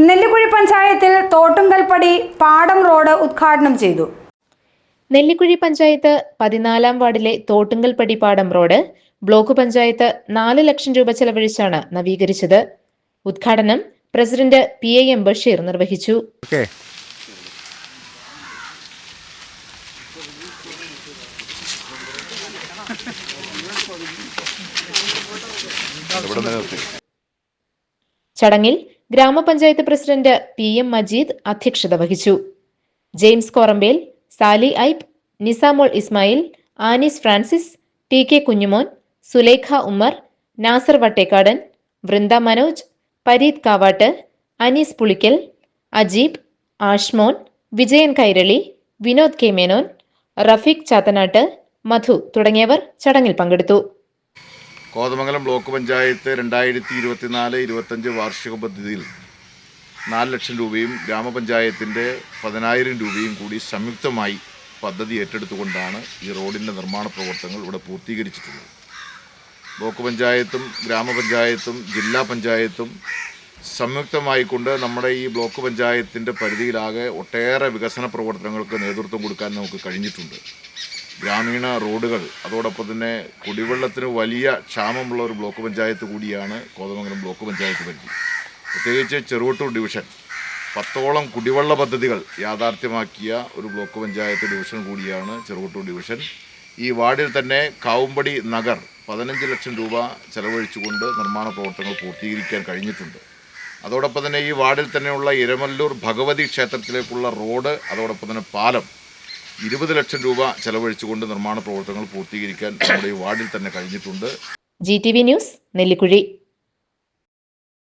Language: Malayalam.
നെല്ലിക്കുഴി പഞ്ചായത്തിൽ തോട്ടുങ്കൽപ്പടി പാടം റോഡ് ഉദ്ഘാടനം ചെയ്തു. നെല്ലിക്കുഴി പഞ്ചായത്ത് 14-ാം വാർഡിലെ തോട്ടുങ്കൽപ്പടി പാടം റോഡ് ബ്ലോക്ക് പഞ്ചായത്ത് 4 ലക്ഷം രൂപ ചെലവഴിച്ചാണ് നവീകരിച്ചത്. ഉദ്ഘാടനം പ്രസിഡന്റ് PIM ബഷീർ നിർവഹിച്ചു. ചടങ്ങിൽ ഗ്രാമപഞ്ചായത്ത് പ്രസിഡന്റ് PM മജീദ് അധ്യക്ഷത വഹിച്ചു. James Korambel, Sali Aib, Nisamol Ismail, Anees Francis, TK Kunjumon, Sulekha Ummer, Nasar Vattekkadan, Vrinda Manoj, Pareeth Kavatt, Anees Pulickal, Ajeeb, Ashmon, Vijayan Kairali, Vinod K Menon, Rafeeq Chathanatt, Madhu തുടങ്ങിയവർ ചടങ്ങിൽ പങ്കെടുത്തു. കോതമംഗലം ബ്ലോക്ക് പഞ്ചായത്ത് 2024-25 വാർഷിക പദ്ധതിയിൽ 4 ലക്ഷം രൂപയും ഗ്രാമപഞ്ചായത്തിൻ്റെ 10,000 രൂപയും കൂടി സംയുക്തമായി പദ്ധതി ഏറ്റെടുത്തുകൊണ്ടാണ് ഈ റോഡിൻ്റെ നിർമ്മാണ പ്രവർത്തനങ്ങൾ ഇവിടെ പൂർത്തീകരിച്ചിട്ടുള്ളത്. ബ്ലോക്ക് പഞ്ചായത്തും ഗ്രാമപഞ്ചായത്തും ജില്ലാ പഞ്ചായത്തും സംയുക്തമായിക്കൊണ്ട് നമ്മുടെ ഈ ബ്ലോക്ക് പഞ്ചായത്തിൻ്റെ പരിധിയിലാകെ ഒട്ടേറെ വികസന പ്രവർത്തനങ്ങൾക്ക് നേതൃത്വം കൊടുക്കാൻ നമുക്ക് കഴിഞ്ഞിട്ടുണ്ട്. ഗ്രാമീണ റോഡുകൾ, അതോടൊപ്പം തന്നെ കുടിവെള്ളത്തിന് വലിയ ക്ഷാമമുള്ള ഒരു ബ്ലോക്ക് പഞ്ചായത്ത് കൂടിയാണ് കോതമംഗലം ബ്ലോക്ക് പഞ്ചായത്ത് പരിധി. പ്രത്യേകിച്ച് ചെറുവട്ടൂർ ഡിവിഷൻ 10ഓളം കുടിവെള്ള പദ്ധതികൾ യാഥാർത്ഥ്യമാക്കിയ ഒരു ബ്ലോക്ക് പഞ്ചായത്ത് ഡിവിഷൻ കൂടിയാണ് ചെറുവട്ടൂർ ഡിവിഷൻ. ഈ വാർഡിൽ തന്നെ കാവുമ്പടി നഗർ 15 ലക്ഷം രൂപ ചെലവഴിച്ചുകൊണ്ട് നിർമ്മാണ പ്രവർത്തനങ്ങൾ പൂർത്തീകരിക്കാൻ കഴിഞ്ഞിട്ടുണ്ട്. അതോടൊപ്പം തന്നെ ഈ വാർഡിൽ തന്നെയുള്ള ഇരമല്ലൂർ ഭഗവതി ക്ഷേത്രത്തിലേക്കുള്ള റോഡ്, അതോടൊപ്പം തന്നെ പാലം 20 ലക്ഷം രൂപ ചെലവഴിച്ചുകൊണ്ട് നിർമ്മാണ പ്രവർത്തനങ്ങൾ പൂർത്തീകരിക്കാൻ നമ്മുടെ ഈ വാർഡിൽ തന്നെ കഴിഞ്ഞിട്ടുണ്ട്. GTV news, Nellikuzhi.